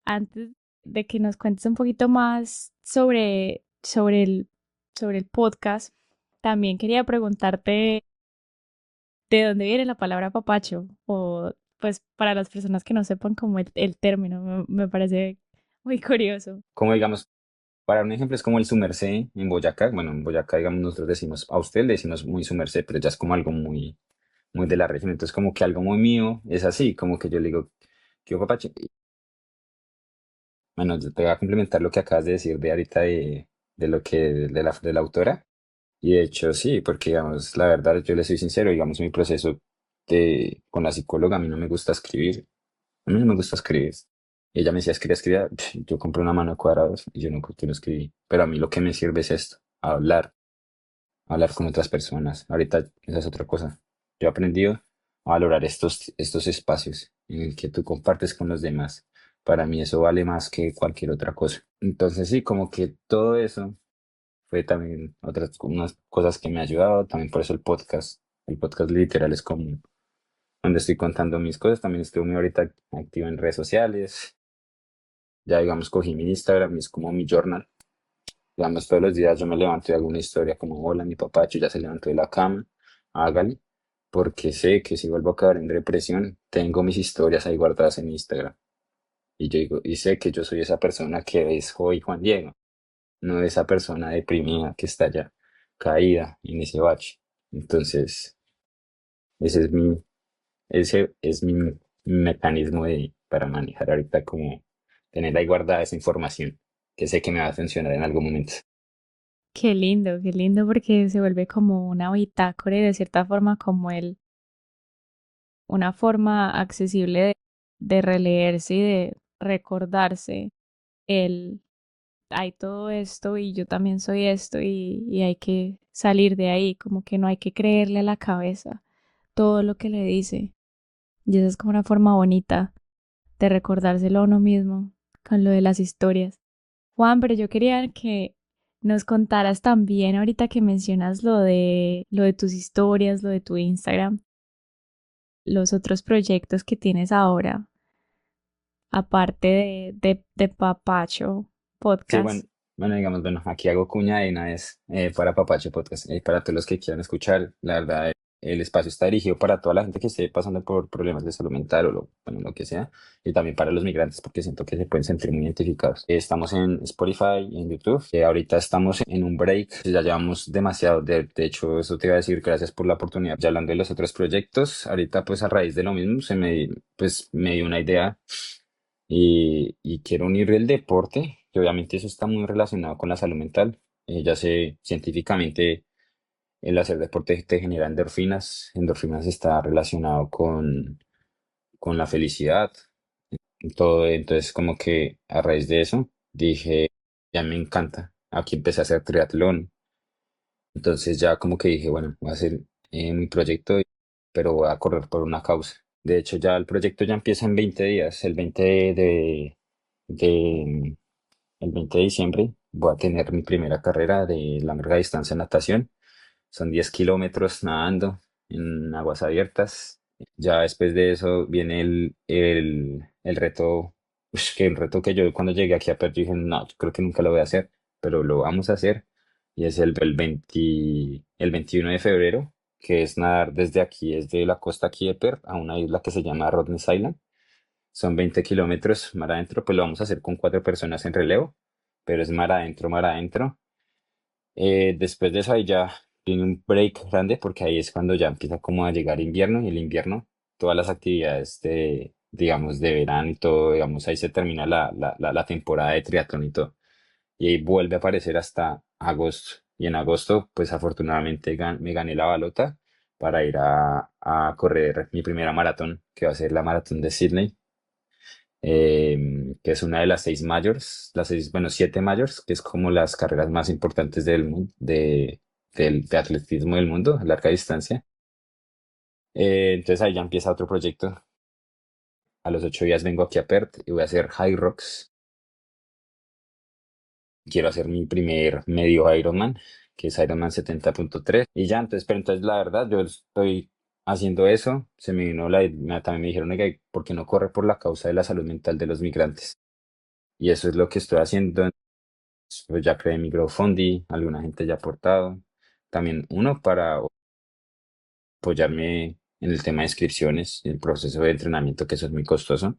antes de que nos cuentes un poquito más sobre el podcast, también quería preguntarte de dónde viene la palabra papacho o pues para las personas que no sepan como el término, me parece muy curioso. Como digamos, para un ejemplo es como el su merced en Boyacá. Bueno, en Boyacá, digamos, nosotros decimos, a usted le decimos muy su merced, pero ya es como algo muy, muy de la región. Entonces, como que algo muy mío es así, como que yo le digo, ¿qué hubo, papache? Bueno, yo te voy a complementar lo que acabas de decir de ahorita de lo que, de la autora. Y de hecho, sí, porque digamos, la verdad, yo le soy sincero, digamos, mi proceso con la psicóloga, a mí no me gusta escribir. A mí no me gusta escribir. Y ella me decía, escribía, escribía. Yo compré una mano de cuadrados y yo no, no escribí. Pero a mí lo que me sirve es esto, hablar con otras personas. Ahorita esa es otra cosa. Yo he aprendido a valorar estos espacios en el que tú compartes con los demás. Para mí eso vale más que cualquier otra cosa. Entonces sí, como que todo eso fue también otras unas cosas que me ha ayudado. También por eso el podcast. El podcast literal es como donde estoy contando mis cosas. También estoy muy ahorita activo en redes sociales. Ya digamos cogí mi Instagram y es como mi journal. Digamos, todos los días yo me levanto y hago una historia como, hola, mi papacho ya se levantó de la cama, hágale, porque sé que si vuelvo a caer en depresión, tengo mis historias ahí guardadas en Instagram. Y yo digo, y sé que yo soy esa persona que es hoy Juan Diego, no esa persona deprimida que está ya caída en ese bache. Entonces, ese es mi mecanismo para manejar ahorita como tener ahí guardada esa información que sé que me va a funcionar en algún momento. Qué lindo porque se vuelve como una bitácora y de cierta forma como una forma accesible de releerse y de recordarse el hay todo esto y yo también soy esto y hay que salir de ahí, como que no hay que creerle a la cabeza todo lo que le dice. Y esa es como una forma bonita de recordárselo a uno mismo con lo de las historias. Juan, pero yo quería que nos contaras también ahorita que mencionas lo de tus historias, lo de tu Instagram, los otros proyectos que tienes ahora, aparte de Papacho Sí, bueno, Podcast. bueno, digamos, bueno, aquí hago cuña de una vez para Papache Podcast, para todos los que quieran escuchar, la verdad, el espacio está dirigido para toda la gente que esté pasando por problemas de salud mental o bueno, lo que sea, y también para los migrantes, porque siento que se pueden sentir muy identificados. Estamos en Spotify y en YouTube, ahorita estamos en un break, ya llevamos demasiado, de hecho, eso te iba a decir, gracias por la oportunidad. Ya hablando de los otros proyectos, ahorita pues a raíz de lo mismo, pues, me dio una idea y quiero unir el deporte, que obviamente eso está muy relacionado con la salud mental. Ya sé, científicamente el hacer deporte te genera endorfinas. Endorfinas está relacionado con la felicidad. Todo, entonces como que a raíz de eso dije, ya me encanta. Aquí empecé a hacer triatlón. Entonces ya como que dije, bueno, voy a hacer mi proyecto, pero voy a correr por una causa. De hecho, ya el proyecto ya empieza en 20 días. De, el 20 de diciembre voy a tener mi primera carrera de larga distancia en natación. Son 10 kilómetros nadando en aguas abiertas. Ya después de eso viene el reto, que el reto que yo cuando llegué aquí a Perth dije, no, yo creo que nunca lo voy a hacer, pero lo vamos a hacer. Y es el 21 de febrero, que es nadar desde aquí, desde la costa aquí de Perth, a una isla que se llama Rottnest Island. Son 20 kilómetros mar adentro, pues lo vamos a hacer con 4 personas en relevo, pero es mar adentro, mar adentro. Después de eso ahí ya tiene un break grande porque ahí es cuando ya empieza como a llegar invierno y el invierno, todas las actividades digamos, de verano y todo, digamos, ahí se termina la temporada de triatlón y todo. Y ahí vuelve a aparecer hasta agosto. Y en agosto, pues afortunadamente me gané la balota para ir a correr mi primera maratón, que va a ser la maratón de Sydney, que es una de las 6 majors, bueno, 7 majors, que es como las carreras más importantes del mundo, de atletismo del mundo, a larga distancia. Entonces ahí ya empieza otro proyecto. A los 8 días vengo aquí a Perth y voy a hacer High Rocks. Quiero hacer mi primer medio Ironman, que es Ironman 70.3. Y ya, entonces, pero entonces la verdad, yo estoy haciendo eso. Se me vino también me dijeron, "Oiga, ¿por qué no corre por la causa de la salud mental de los migrantes?" Y eso es lo que estoy haciendo. Pues ya creé mi crowdfunding, alguna gente ya ha aportado. También uno para apoyarme en el tema de inscripciones, el proceso de entrenamiento, que eso es muy costoso.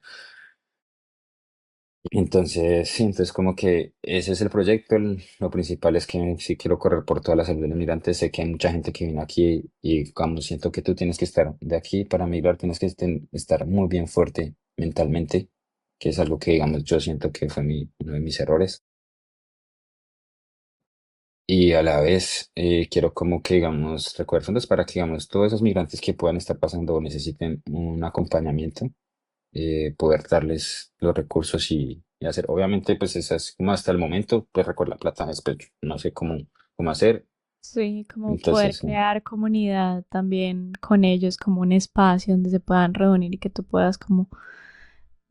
Entonces, sí, entonces como que ese es el proyecto. Lo principal es que si quiero correr por toda la salud de los migrantes, sé que hay mucha gente que viene aquí y como siento que tú tienes que estar de aquí para migrar, tienes que estar muy bien fuerte mentalmente, que es algo que, digamos, yo siento que fue uno de mis errores. Y a la vez quiero como que, digamos, recoger fondos para que, digamos, todos esos migrantes que puedan estar pasando o necesiten un acompañamiento, poder darles los recursos y hacer. Obviamente, pues esa es como hasta el momento, pues recoger la plata, después no sé cómo hacer. Sí, como poder Entonces, crear comunidad también con ellos, como un espacio donde se puedan reunir y que tú puedas como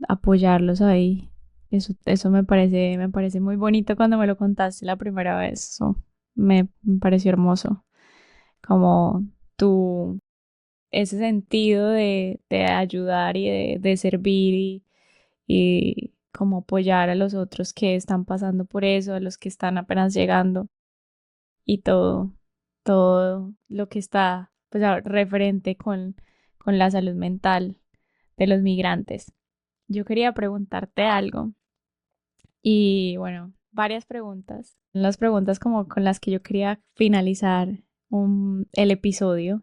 apoyarlos ahí. Eso me parece muy bonito cuando me lo contaste la primera vez. Eso me pareció hermoso. Como tu, ese sentido de ayudar y de servir y como apoyar a los otros que están pasando por eso, a los que están apenas llegando y todo lo que está pues referente con la salud mental de los migrantes. Yo quería preguntarte algo y bueno, varias preguntas. Las preguntas como con las que yo quería finalizar el episodio.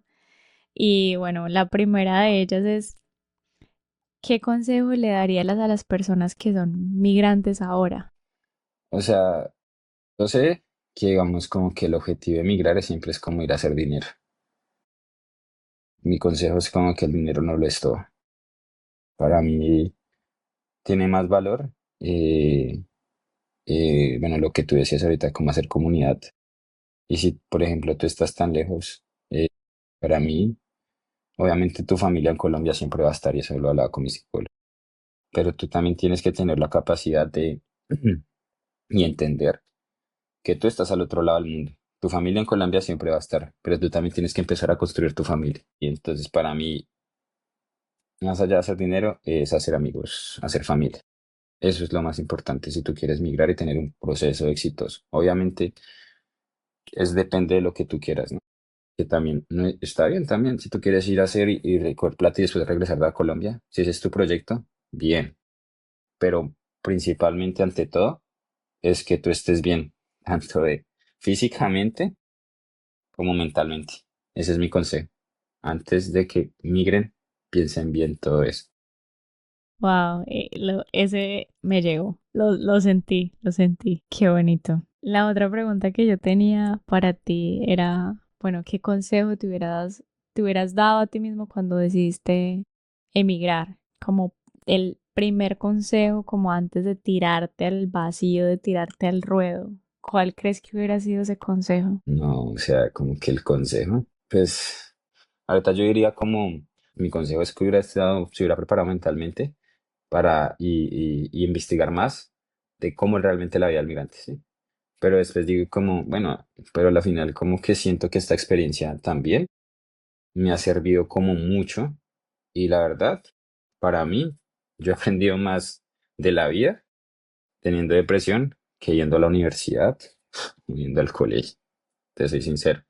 Y bueno, la primera de ellas es, ¿qué consejo le darías a las personas que son migrantes ahora? o sea, yo sé que digamos como que el objetivo de emigrar siempre es como ir a hacer dinero. Mi consejo es como que el dinero no lo es todo. Para mí tiene más valor, eh, bueno, lo que tú decías ahorita, como hacer comunidad. Y si, por ejemplo, tú estás tan lejos, para mí, obviamente tu familia en Colombia siempre va a estar, y eso lo hablaba con mi psicólogo, pero tú también tienes que tener la capacidad de y entender que tú estás al otro lado del mundo. Tu familia en Colombia siempre va a estar, pero tú también tienes que empezar a construir tu familia. Y entonces para mí, más allá de hacer dinero, es hacer amigos, hacer familia. Eso es lo más importante si tú quieres migrar y tener un proceso exitoso. Obviamente, depende de lo que tú quieras, ¿no? Que también está bien también. Si tú quieres ir a hacer y recoger plata y después regresar a Colombia, si ese es tu proyecto, bien. Pero principalmente ante todo es que tú estés bien, tanto de físicamente como mentalmente. Ese es mi consejo. Antes de que migren, piensen bien todo eso. Wow, ese me llegó. Lo sentí, lo sentí. Qué bonito. La otra pregunta que yo tenía para ti era, bueno, ¿qué consejo te hubieras dado a ti mismo cuando decidiste emigrar? Como el primer consejo, como antes de tirarte al vacío, de tirarte al ruedo. ¿Cuál crees que hubiera sido ese consejo? No, o sea, como que el consejo, pues, ahorita yo diría como, mi consejo es que hubiera estado, se hubiera preparado mentalmente para y investigar más de cómo es realmente la vida del migrante, ¿sí? Pero después digo como, bueno, pero al final como que siento que esta experiencia también me ha servido como mucho y la verdad, para mí, yo he aprendido más de la vida teniendo depresión que yendo a la universidad, yendo al colegio, te soy sincero.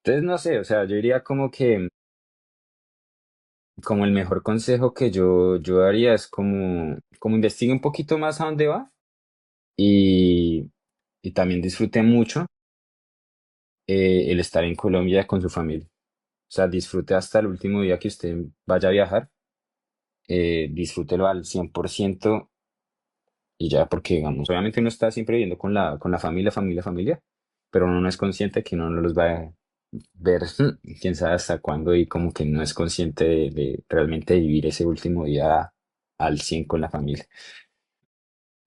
Entonces, no sé, o sea, yo diría como que, como el mejor consejo que yo daría es como investigue un poquito más a dónde va y, y también disfrute mucho el estar en Colombia con su familia. O sea, disfrute hasta el último día que usted vaya a viajar, disfrútelo al 100% y ya, porque digamos, obviamente uno está siempre viviendo con la familia, pero uno no es consciente que uno no los va a ver, quién sabe hasta cuándo y como que no es consciente de realmente vivir ese último día al 100 con la familia.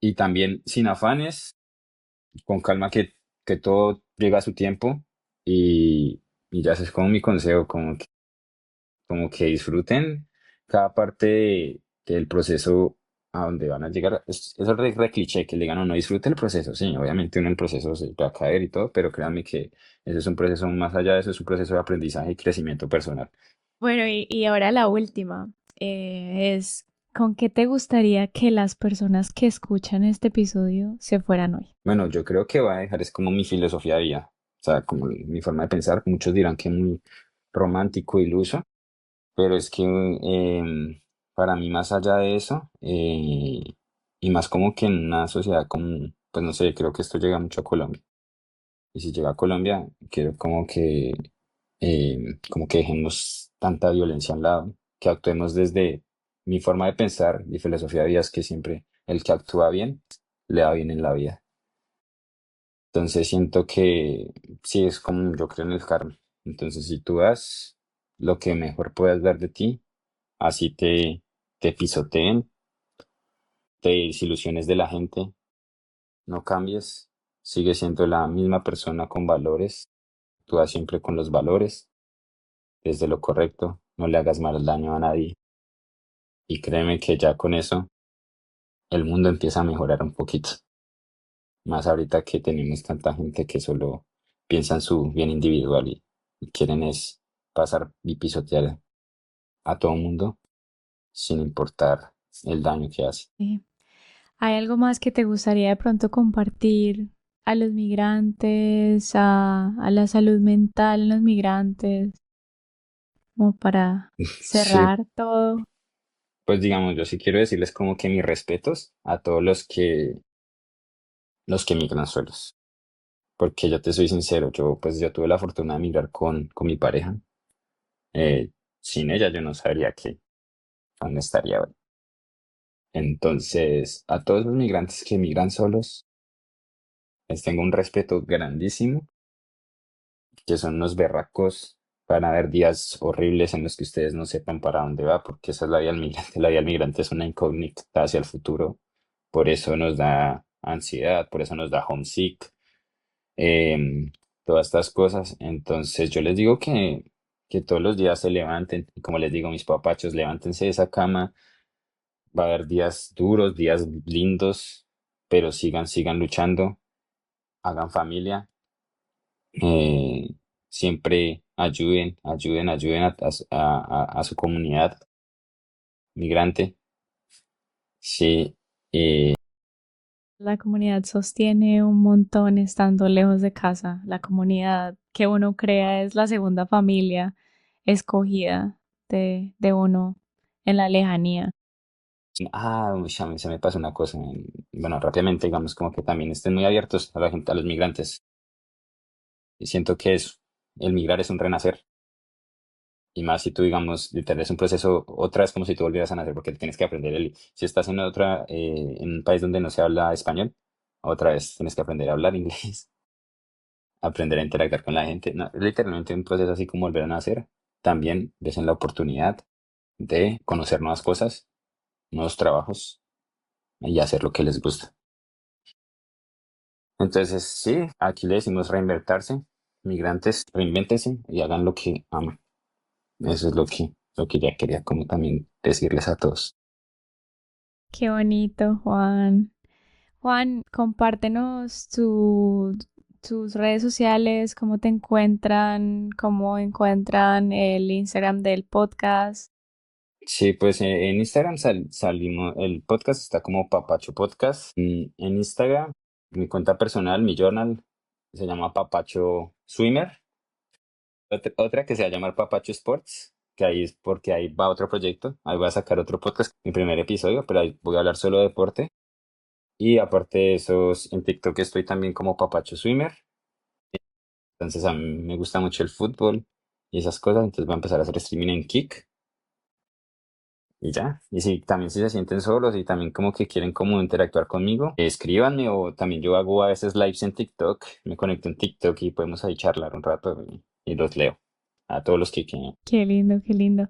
Y también sin afanes, con calma que todo llega a su tiempo y ya ese es como mi consejo, como que disfruten cada parte del proceso a donde van a llegar. Eso es re cliché que le digan, no, no disfrute el proceso. Sí, obviamente uno en el proceso se va a caer y todo, pero créanme que ese es un proceso más allá de eso, es un proceso de aprendizaje y crecimiento personal. Bueno, y ahora la última es, ¿con qué te gustaría que las personas que escuchan este episodio se fueran hoy? Bueno, yo creo que va a dejar, es como mi filosofía de vida, o sea, como mi forma de pensar. Muchos dirán que muy romántico, iluso, pero es que para mí más allá de eso, y más como que en una sociedad como, pues no sé, creo que esto llega mucho a Colombia. Y si llega a Colombia, quiero como que dejemos tanta violencia a un lado, que actuemos desde mi forma de pensar, mi filosofía de vida es que siempre el que actúa bien, le va bien en la vida. Entonces siento que sí es como yo creo en el karma. Entonces si tú das lo que mejor puedas dar de ti, así te te pisoteen, te desilusiones de la gente, no cambies, sigue siendo la misma persona con valores, actúa siempre con los valores, desde lo correcto, no le hagas mal daño a nadie. Y créeme que ya con eso el mundo empieza a mejorar un poquito. Más ahorita que tenemos tanta gente que solo piensa en su bien individual y quieren es pasar y pisotear a todo el mundo sin importar el daño que hace. Sí. ¿Hay algo más que te gustaría de pronto compartir a los migrantes, a la salud mental en los migrantes, como para Sí, cerrar todo? pues digamos, yo sí quiero decirles como que mis respetos a todos los que migran solos. Porque yo te soy sincero, yo tuve la fortuna de migrar con mi pareja. Eh, Sin ella yo no sabría dónde estaría hoy. Entonces, a todos los migrantes que migran solos, les tengo un respeto grandísimo, que son unos berracos. Van a haber días horribles en los que ustedes no sepan para dónde va, porque esa es la vida del migrante. La vida del migrante es una incógnita hacia el futuro. Por eso nos da ansiedad, por eso nos da homesick, em, todas estas cosas. Entonces, yo les digo que todos los días se levanten, y como les digo a mis papachos, levántense de esa cama. Va a haber días duros, días lindos, pero sigan luchando, hagan familia, eh, siempre ayuden a su comunidad migrante. Sí, La comunidad sostiene un montón estando lejos de casa. La comunidad que uno crea es la segunda familia escogida de uno en la lejanía. uy, a mí se me pasa una cosa. Bueno, rápidamente, digamos, como que también estén muy abiertos a la gente, a los migrantes. Y siento que el migrar es un renacer. Y más si tú, digamos, literal es un proceso, otra vez como si tú volvieras a nacer, porque tienes que aprender si estás en un país donde no se habla español, otra vez tienes que aprender a hablar inglés, aprender a interactuar con la gente. No, es literalmente un proceso así como volver a nacer. También ves en la oportunidad de conocer nuevas cosas, nuevos trabajos y hacer lo que les gusta. Entonces, sí, aquí le decimos reinvertirse, migrantes, reinvéntense y hagan lo que aman. Eso es lo que ya quería como también decirles a todos. Qué bonito, Juan. Juan, compártenos tus redes sociales, cómo te encuentran, cómo encuentran el Instagram del podcast. Sí, pues en Instagram salimos, el podcast está como Papacho Podcast. En Instagram, mi cuenta personal, mi journal, se llama Papacho Swimmer. Otra que se va a llamar Papacho Sports, que ahí es porque ahí va otro proyecto. Ahí voy a sacar otro podcast, mi primer episodio, pero ahí voy a hablar solo de deporte. Y aparte de eso, en TikTok estoy también como Papacho Swimmer. Entonces a mí me gusta mucho el fútbol y esas cosas, entonces voy a empezar a hacer streaming en Kick. Y ya, y si también si se sienten solos y también como que quieren como interactuar conmigo, escríbanme o también yo hago a veces lives en TikTok, me conecto en TikTok y podemos ahí charlar un rato y los leo a todos los que quieran. Qué lindo, qué lindo.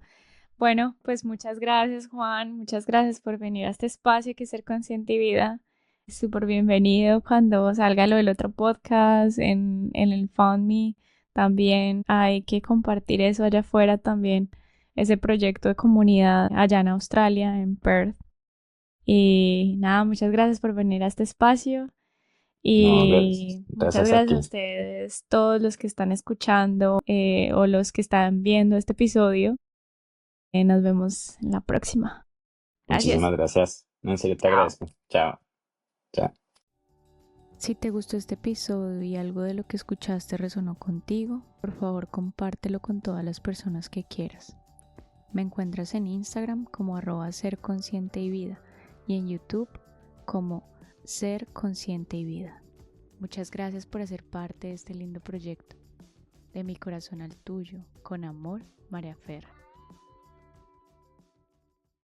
Bueno, pues muchas gracias, Juan. Muchas gracias por venir a este espacio que es Ser Consciente y Vida. Súper bienvenido cuando salga lo del otro podcast en el Found Me. También hay que compartir eso allá afuera también, ese proyecto de comunidad allá en Australia, en Perth. Y nada, muchas gracias por venir a este espacio No, gracias, y muchas gracias a gracias a ti. ustedes, todos los que están escuchando o los que están viendo este episodio. Nos vemos en la próxima. Gracias. Muchísimas gracias. No, en serio te Chao. agradezco. Chao. Chao. Si te gustó este episodio y algo de lo que escuchaste resonó contigo, por favor compártelo con todas las personas que quieras. Me encuentras en Instagram como @serconscienteyvida y en YouTube como Ser Consciente y Vida. Muchas gracias por hacer parte de este lindo proyecto. De mi corazón al tuyo, con amor, María Fer.